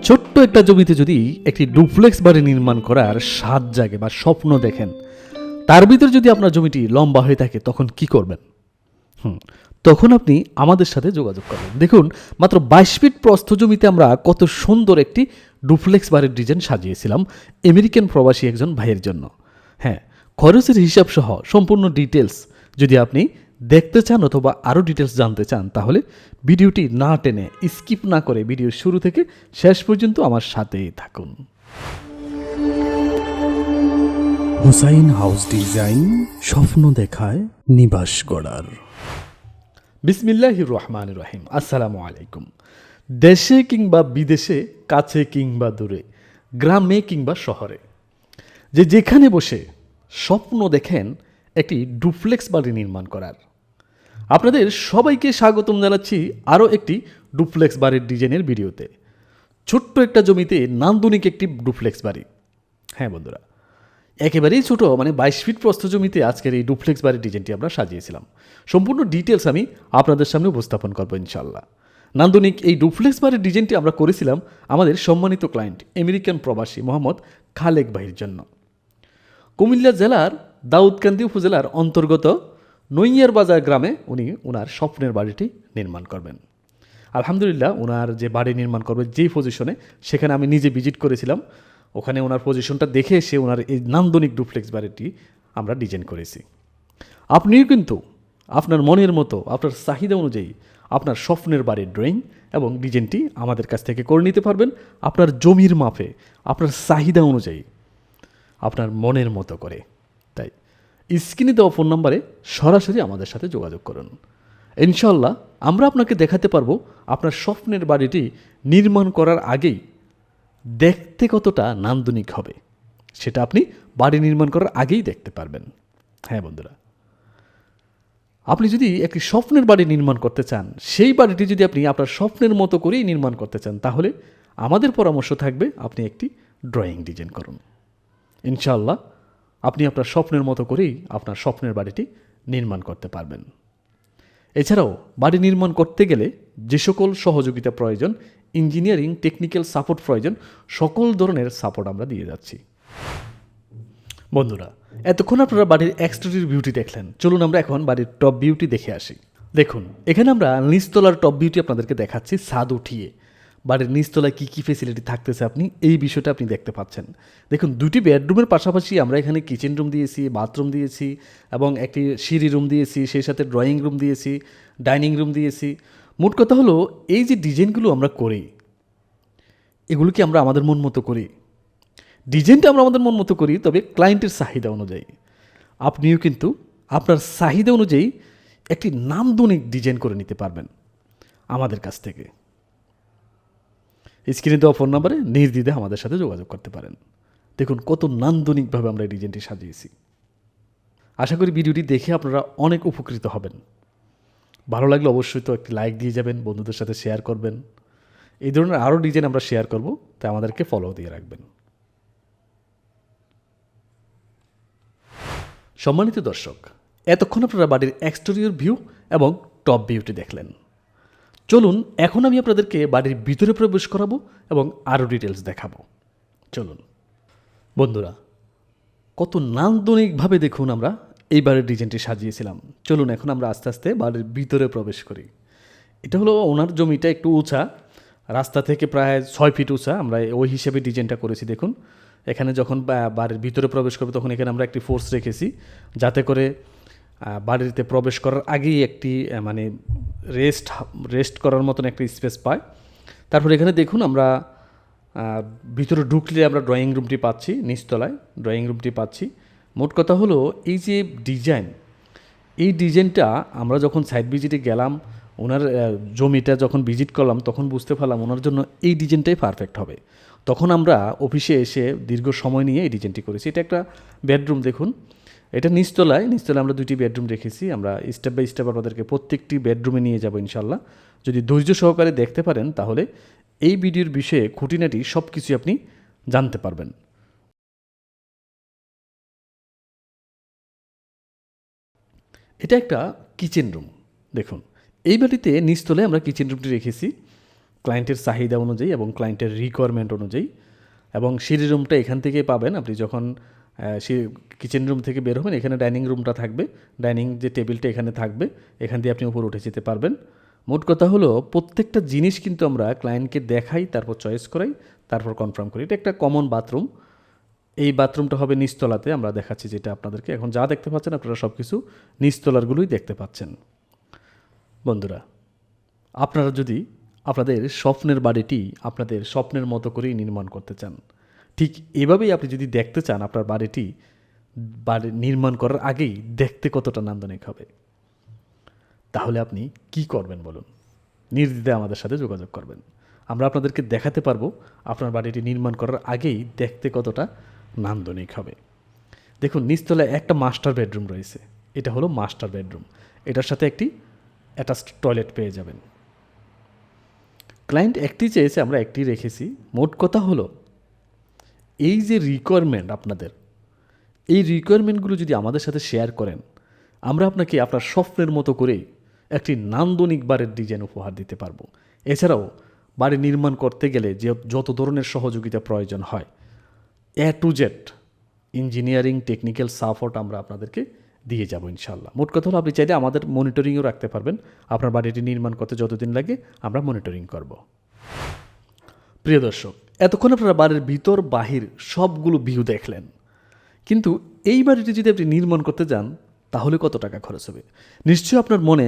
ছোট্ট একটা জমিতে যদি একটি ডুপ্লেক্স বাড়ি নির্মাণ করার স্বাদ জাগে বা স্বপ্ন দেখেন, তার ভিতর যদি আপনার জমিটি লম্বা হয়ে থাকে তখন কি করবেন? তখন আপনি আমাদের সাথে যোগাযোগ করবেন। দেখুন, মাত্র 22 ফিট প্রস্থ জমিতে আমরা কত সুন্দর একটি ডুপ্লেক্স বাড়ির ডিজাইন সাজিয়েছিলাম আমেরিকান প্রবাসী একজন ভাইয়ের জন্য। হ্যাঁ, খরচের হিসাব সহ সম্পূর্ণ ডিটেলস যদি আপনি দেখতে চান অথবা আরও ডিটেলস জানতে চান, তাহলে ভিডিওটি না টেনে স্কিপ না করে ভিডিও শুরু থেকে শেষ পর্যন্ত আমার সাথেই থাকুন। হুসাইন হাউস ডিজাইন, স্বপ্ন দেখায় নিবাস গড়ার। বিসমিল্লাহির রহমানির রহিম। আসসালামু আলাইকুম। দেশে কিংবা বিদেশে, কাছে কিংবা দূরে, গ্রামে কিংবা শহরে, যেখানে বসে স্বপ্ন দেখেন একটি ডুপ্লেক্স বাড়ি নির্মাণ করার, আপনাদের সবাইকে স্বাগতম জানাচ্ছি আরও একটি ডুপ্লেক্স বাড়ির ডিজাইনের ভিডিওতে। ছোট্ট একটা জমিতে নান্দনিক একটি ডুপ্লেক্স বাড়ি। হ্যাঁ বন্ধুরা, একেবারেই ছোট, মানে 22 ফিট প্রস্থ জমিতে আজকের এই ডুপ্লেক্স বাড়ির ডিজাইনটি আমরা সাজিয়েছিলাম। সম্পূর্ণ ডিটেলস আমি আপনাদের সামনে উপস্থাপন করবো ইনশাল্লাহ। নান্দনিক এই ডুপ্লেক্স বাড়ির ডিজাইনটি আমরা করেছিলাম আমাদের সম্মানিত ক্লায়েন্ট আমেরিকান প্রবাসী মোহাম্মদ খালেক ভাইয়ের জন্য। কুমিল্লা জেলার দাউদকান্দি উপজেলার অন্তর্গত নইয়ার বাজার গ্রামে উনি ওনার স্বপ্নের বাড়িটি নির্মাণ করবেন। আলহামদুলিল্লাহ, ওনার যে বাড়ি নির্মাণ করবে যেই পজিশনে, সেখানে আমি নিজে ভিজিট করেছিলাম। ওখানে ওনার পজিশনটা দেখে এসে ওনার এই নান্দনিক ডুপ্লেক্স বাড়িটি আমরা ডিজাইন করেছি। আপনিও কিন্তু আপনার মনের মতো, আপনার চাহিদা অনুযায়ী আপনার স্বপ্নের বাড়ির ড্রয়িং এবং ডিজাইনটি আমাদের কাছ থেকে করে নিতে পারবেন, আপনার জমির মাপে, আপনার চাহিদা অনুযায়ী, আপনার মনের মতো করে। তাই স্ক্রিনে দেওয়া ফোন নাম্বারে সরাসরি আমাদের সাথে যোগাযোগ করুন। ইনশাল্লাহ আমরা আপনাকে দেখাতে পারবো আপনার স্বপ্নের বাড়িটি নির্মাণ করার আগেই দেখতে কতটা নান্দনিক হবে, সেটা আপনি বাড়ি নির্মাণ করার আগেই দেখতে পারবেন। হ্যাঁ বন্ধুরা, আপনি যদি একটি স্বপ্নের বাড়ি নির্মাণ করতে চান, সেই বাড়িটি যদি আপনি আপনার স্বপ্নের মতো করেই নির্মাণ করতে চান, তাহলে আমাদের পরামর্শ থাকবে আপনি একটি ড্রয়িং ডিজাইন করুন। ইনশাআল্লাহ আপনি আপনার স্বপ্নের মতো করেই আপনার স্বপ্নের বাড়িটি নির্মাণ করতে পারবেন। এছাড়াও বাড়ি নির্মাণ করতে গেলে যে সকল সহযোগিতা প্রয়োজন, ইঞ্জিনিয়ারিং টেকনিক্যাল সাপোর্ট প্রয়োজন, সকল ধরনের সাপোর্ট আমরা দিয়ে যাচ্ছি। বন্ধুরা, এতক্ষণ আপনারা বাড়ির এক্সটেরিয়র বিউটি দেখলেন, চলুন আমরা এখন বাড়ির টপ বিউটি দেখে আসি। দেখুন, এখানে আমরা নিচতলার টপ বিউটি আপনাদেরকে দেখাচ্ছি। ছাদ উঠিয়ে বাড়ির নিচতলায় কী কী ফেসিলিটি থাকতেছে আপনি এই বিষয়টা আপনি দেখতে পাচ্ছেন। দেখুন, দুটি বেডরুমের পাশাপাশি আমরা এখানে কিচেন রুম দিয়েছি, বাথরুম দিয়েছি এবং একটি সিঁড়ি রুম দিয়েছি, সেই সাথে ড্রয়িং রুম দিয়েছি, ডাইনিং রুম দিয়েছি। মোট কথা হলো, এই যে ডিজাইনগুলো আমরা করি, এগুলো কি আমরা আমাদের মন মতো করি? ডিজাইনটা আমরা আমাদের মন মতো করি, তবে ক্লায়েন্টের চাহিদা অনুযায়ী। আপনিও কিন্তু আপনার চাহিদা অনুযায়ী একটি নান্দনিক ডিজাইন করে নিতে পারবেন আমাদের কাছ থেকে। স্ক্রিনে দেওয়া ফোন নাম্বারে নির্দ্বিধায় আমাদের সাথে যোগাযোগ করতে পারেন। দেখুন কত নান্দনিকভাবে আমরা এই ডিজাইনটি সাজিয়েছি। আশা করি ভিডিওটি দেখে আপনারা অনেক উপকৃত হবেন। ভালো লাগলে অবশ্যই তো একটি লাইক দিয়ে যাবেন, বন্ধুদের সাথে শেয়ার করবেন। এই ধরনের আরও ডিজাইন আমরা শেয়ার করব, তাই আমাদেরকে ফলো দিয়ে রাখবেন। সম্মানিত দর্শক, এতক্ষণ আপনারা বাড়ির এক্সটেরিয়র ভিউ এবং টপ ভিউটি দেখলেন। চলুন এখন আমি আপনাদেরকে বাড়ির ভিতরে প্রবেশ করাবো এবং আরও ডিটেলস দেখাবো। চলুন বন্ধুরা, কত নান্দনিকভাবে দেখুন আমরা এই বাড়ির ডিজাইনটি সাজিয়েছিলাম। চলুন এখন আমরা আস্তে আস্তে বাড়ির ভিতরে প্রবেশ করি। এটা হলো ওনার জমিটা একটু উঁচা, রাস্তা থেকে প্রায় 6 ফিট উঁচা। আমরা ওই হিসেবে ডিজাইনটা করেছি। দেখুন, এখানে যখন বাড়ির ভিতরে প্রবেশ করবে তখন এখানে আমরা একটি ফোর্স রেখেছি, যাতে করে বাড়িতে প্রবেশ করার আগেই একটি মানে রেস্ট করার মতন একটি স্পেস পায়। তারপর এখানে দেখুন, আমরা ভিতরে ঢুকলে আমরা ড্রয়িং রুমটি পাচ্ছি, নিচতলায় ড্রয়িং রুমটি পাচ্ছি। মোট কথা হলো, এই যে ডিজাইন, এই ডিজাইনটা আমরা যখন সাইট ভিজিটে গেলাম, ওনার জমিটা যখন ভিজিট করলাম, তখন বুঝতে পারলাম ওনার জন্য এই ডিজাইনটাই পারফেক্ট হবে। তখন আমরা অফিসে এসে দীর্ঘ সময় নিয়ে এই ডিজাইনটি করেছি। এটা একটা বেডরুম, দেখুন এটা নিচতলায় আমরা দুটি বেডরুম রেখেছি। আমরা স্টেপ বাই স্টেপ আপনাদেরকে প্রত্যেকটি বেডরুমে নিয়ে যাব ইনশাল্লাহ। যদি ধৈর্য সহকারে দেখতে পারেন, তাহলে এই ভিডিওর বিষয়ে খুঁটিনাটি সব কিছু আপনি জানতে পারবেন। এটা একটা কিচেন রুম। দেখুন, এই বাড়িতে নিচতলায় আমরা কিচেন রুমটি রেখেছি। ক্লায়েন্টের চাহিদা অনুযায়ী এবং ক্লায়েন্টের রিকোয়ারমেন্ট অনুযায়ী। এবং সিঁড়ি রুমটা এখান থেকেই পাবেন। আপনি যখন কিচেন রুম থেকে বের হবেন, এখানে ডাইনিং রুমটা থাকবে, ডাইনিং যে টেবিলটা এখানে থাকবে, এখান দিয়ে আপনি উপরে উঠে যেতে পারবেন। মোট কথা হলো প্রত্যেকটা জিনিস কিন্তু আমরা ক্লায়েন্টকে দেখাই, তারপর চয়েস করাই, তারপর কনফার্ম করি। এটা একটা কমন বাথরুম। এই বাথরুমটা হবে নিচতলাতে, আমরা দেখাচ্ছি যেটা আপনাদেরকে। এখন যা দেখতে পাচ্ছেন আপনারা সব কিছু নিচতলারগুলোই দেখতে পাচ্ছেন। বন্ধুরা, আপনারা যদি আপনাদের স্বপ্নের বাড়িটি আপনাদের স্বপ্নের মতো করেই নির্মাণ করতে চান, ঠিক এভাবেই আপনি যদি দেখতে চান আপনার বাড়িটি নির্মাণ করার আগেই দেখতে কতটা নান্দনিক হবে, তাহলে আপনি কি করবেন বলুন? নির্দ্বিধায় আমাদের সাথে যোগাযোগ করবেন। আমরা আপনাদেরকে দেখাতে পারবো আপনার বাড়িটি নির্মাণ করার আগেই দেখতে কতটা নান্দনিক হবে। দেখুন, নিচতলায় একটা মাস্টার বেডরুম রয়েছে। এটা হলো মাস্টার বেডরুম। এটার সাথে একটি অ্যাটাচড টয়লেট পেয়ে যাবেন। ক্লায়েন্ট একটি চেয়েছে, আমরা একটি রেখেছি। মোট কথা হলো এই যে রিকোয়ারমেন্ট আপনাদের, এই রিকোয়ারমেন্টগুলো যদি আমাদের সাথে শেয়ার করেন, আমরা আপনাকে আপনার স্বপ্নের মতো করেই একটি নান্দনিক বাড়ির ডিজাইন উপহার দিতে পারবো। এছাড়াও বাড়ি নির্মাণ করতে গেলে যে যত ধরনের সহযোগিতা প্রয়োজন হয়, A to Z engineering technical support আমরা আপনাদেরকে দিয়ে যাব ইনশাল্লাহ। মোট কথা হলো আপনি চাইলে আমাদের মনিটরিংও রাখতে পারবেন। আপনার বাড়িটি নির্মাণ করতে যতদিন লাগে আমরা মনিটরিং করব। প্রিয় দর্শক, এতক্ষণ আপনারা বাড়ির ভিতর বাহির সবগুলো ভিউ দেখলেন, কিন্তু এই বাড়িটি যদি আপনি নির্মাণ করতে যান তাহলে কত টাকা খরচ হবে? নিশ্চয়ই আপনার মনে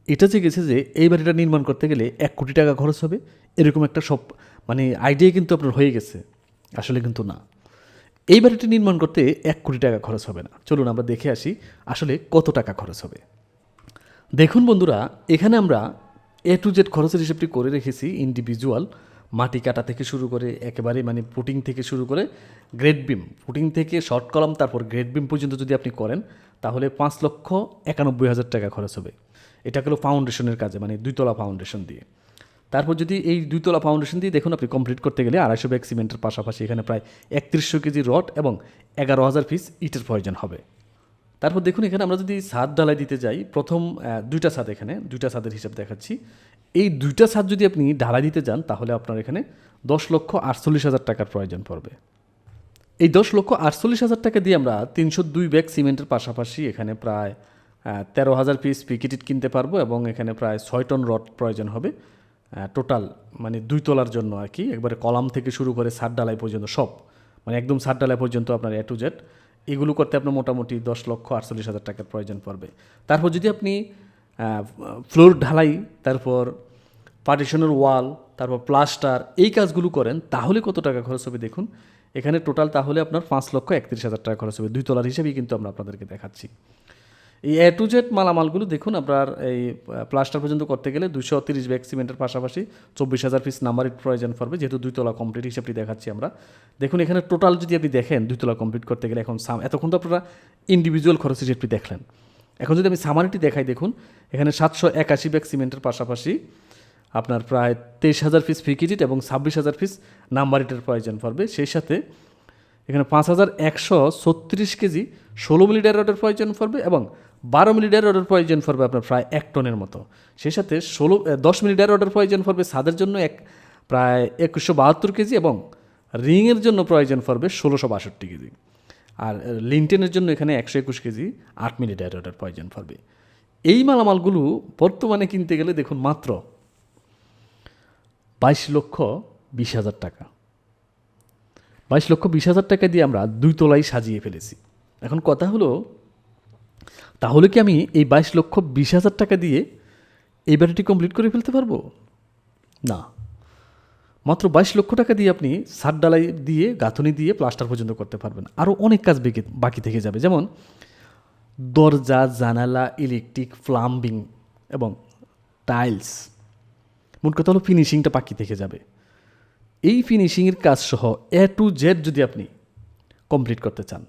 এটা জেগেছে যে এই বাড়িটা নির্মাণ করতে গেলে 1 কোটি টাকা খরচ হবে, এরকম একটা আইডিয়া কিন্তু আপনার হয়ে গেছে। আসলে কিন্তু না, এই বাড়িটি নির্মাণ করতে 1 কোটি টাকা খরচ হবে না। চলুন আমরা দেখে আসি আসলে কত টাকা খরচ হবে। দেখুন বন্ধুরা, এখানে আমরা A to Z খরচের হিসেবটি করে রেখেছি ইন্ডিভিজুয়াল। মাটি কাটা থেকে শুরু করে একেবারে পুটিং থেকে শুরু করে গ্রেড বিম, পুটিং থেকে শর্ট কলাম তারপর গ্রেড বিম পর্যন্ত যদি আপনি করেন তাহলে 5,91,000 টাকা খরচ হবে। এটা হলো ফাউন্ডেশনের কাজে, 2 তলা ফাউন্ডেশন দিয়ে। তারপর যদি এই 2 তলা ফাউন্ডেশন দিয়ে দেখুন আপনি কমপ্লিট করতে গেলে 250 ব্যাগ সিমেন্টের পাশাপাশি এখানে প্রায় 3100 কেজি রড এবং 11,000 পিস ইটের প্রয়োজন হবে। তারপর দেখুন এখানে আমরা যদি ছাদ ঢালাই দিতে যাই, প্রথম 2টা ছাদ, এখানে 2টা ছাদের হিসাব দেখাচ্ছি। এই 2টা ছাদ যদি আপনি ঢালাই দিতে যান তাহলে আপনার এখানে 10,48,000 টাকার প্রয়োজন পড়বে। এই 10,48,000 টাকা দিয়ে আমরা 302 ব্যাগ সিমেন্টের পাশাপাশি এখানে প্রায় 13,000 পিস পিকেটিট কিনতে পারবো এবং এখানে প্রায় 6 টন রড প্রয়োজন হবে। টোটাল 2 তলার জন্য আর কি, একবারে কলাম থেকে শুরু করে ছাদ ঢালাই পর্যন্ত সব, একদম ছাদ ঢালাই পর্যন্ত আপনার A to Z এগুলো করতে আপনার মোটামুটি 10,48,000 টাকার প্রয়োজন পড়বে। তারপর যদি আপনি ফ্লোর ঢালাই, তারপর পার্টিশনের ওয়াল, তারপর প্লাস্টার, এই কাজগুলো করেন তাহলে কত টাকা খরচ হবে দেখুন এখানে টোটাল। তাহলে আপনার 5,31,000 টাকা খরচ হবে। 2 তলার হিসেবেই কিন্তু আমরা আপনাদেরকে দেখাচ্ছি। এই A to Z মালামালগুলো দেখুন আপনার এই প্লাস্টার পর্যন্ত করতে গেলে 230 ব্যাগ সিমেন্টের পাশাপাশি 24,000 পিস নাম্বার ইট প্রয়োজন পড়বে, যেহেতু 2 তলা কমপ্লিট হিসেবটি দেখাচ্ছি আমরা। দেখুন এখানে টোটাল যদি আপনি দেখেন 2 তলা কমপ্লিট করতে গেলে এতক্ষণ তো আপনারা ইন্ডিভিজুয়াল খরচ হিসেবটি দেখলেন। এখন যদি আমি সামারিটি দেখাই, দেখুন এখানে 781 ব্যাগ সিমেন্টের পাশাপাশি আপনার প্রায় 23,000 পিস ফিকিটিট এবং 26,000 পিস নাম্বার ইটের প্রয়োজন পড়বে। সেই সাথে এখানে 5,136 কেজি 16 মিলি রডের প্রয়োজন পড়বে এবং 12 মিলি রডের প্রয়োজন পড়বে আপনার প্রায় 1 টনের মতো। সেই সাথে 10 মিলি রডের প্রয়োজন পড়বে ছাদের জন্য প্রায় 2172 কেজি এবং রিংয়ের জন্য প্রয়োজন পড়বে 1662 কেজি। আর লিনটেনের জন্য এখানে 121 কেজি 8 মিলি রডের প্রয়োজন পড়বে। এই মালামালগুলো বর্তমানে কিনতে গেলে দেখুন মাত্র 22,20,000 টাকা। 22,20,000 টাকা দিয়ে আমরা 2 তলাই সাজিয়ে ফেলেছি। এখন কথা হলো, তাহলে কি আমি এই 22,20,000 টাকা দিয়ে এই বাড়িটি কমপ্লিট করে ফেলতে পারবো? না, মাত্র 22 লক্ষ টাকা দিয়ে আপনি ছাদ ঢালাই দিয়ে, গাঁথনি দিয়ে প্লাস্টার পর্যন্ত করতে পারবেন। আরও অনেক কাজ বাকি থেকে যাবে, যেমন দরজা, জানালা, ইলেকট্রিক, প্লাম্বিং এবং টাইলস। মোট কথা হলো ফিনিশিংটা বাকি থেকে যাবে। এই ফিনিশিংয়ের কাজ সহ A to Z যদি আপনি কমপ্লিট করতে চান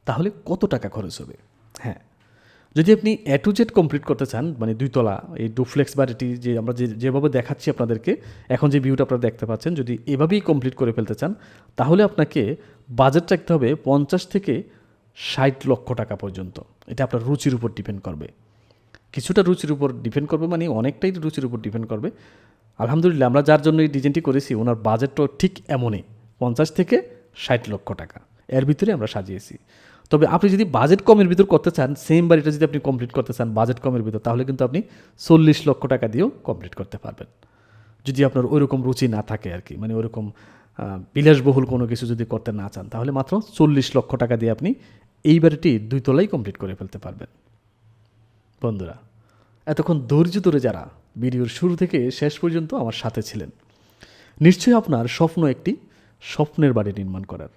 তাহলে কত টাকা খরচ হবে? হ্যাঁ, যদি আপনি A to Z কমপ্লিট করতে চান, 2 তলা এই ডুপ্লেক্স বাড়িটি যে আমরা যেভাবে দেখাচ্ছি আপনাদেরকে, এখন যে ভিউটা আপনারা দেখতে পাচ্ছেন, যদি এভাবেই কমপ্লিট করে ফেলতে চান তাহলে আপনাকে বাজেট রাখতে হবে 50 থেকে 60 লক্ষ টাকা পর্যন্ত। এটা আপনার রুচির উপর ডিপেন্ড করবে, কিছুটা রুচির উপর ডিপেন্ড করবে, অনেকটাই রুচির উপর ডিপেন্ড করবে। আলহামদুলিল্লাহ আমরা যার জন্য এই ডিজাইনটি করেছি ওনার বাজেটটাও ঠিক এমনই 50 থেকে 60 লক্ষ টাকা এর ভিতরে আমরা সাজিয়েছি। তবে আপনি যদি বাজেট কমের ভিতর করতে চান, সেম বাড়িটা যদি আপনি কমপ্লিট করতে চান বাজেট কমের ভিতর, তাহলে কিন্তু আপনি 40 লক্ষ টাকা দিয়েও কমপ্লিট করতে পারবেন, যদি আপনার ওইরকম রুচি না থাকে আর কি, মানে ওইরকম বিলাসবহুল কোনো কিছু যদি করতে না চান, তাহলে মাত্র 40 লক্ষ টাকা দিয়ে আপনি এই বাড়িটি 2 তলাই কমপ্লিট করে ফেলতে পারবেন। বন্ধুরা, এতক্ষণ ধৈর্য ধরে যারা ভিডিওর শুরু থেকে শেষ পর্যন্ত আমার সাথে ছিলেন, নিশ্চয়ই আপনার স্বপ্ন একটি স্বপ্নের বাড়ি নির্মাণ করার।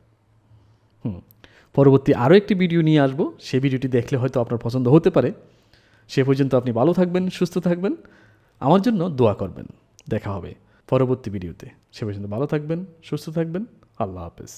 পরবর্তী আরও একটি ভিডিও নিয়ে আসবো, সেই ভিডিওটি দেখলে হয়তো আপনার পছন্দ হতে পারে। সে পর্যন্ত আপনি ভালো থাকবেন, সুস্থ থাকবেন, আমার জন্য দোয়া করবেন। দেখা হবে পরবর্তী ভিডিওতে। সে পর্যন্ত ভালো থাকবেন, সুস্থ থাকবেন। আল্লাহ হাফেজ।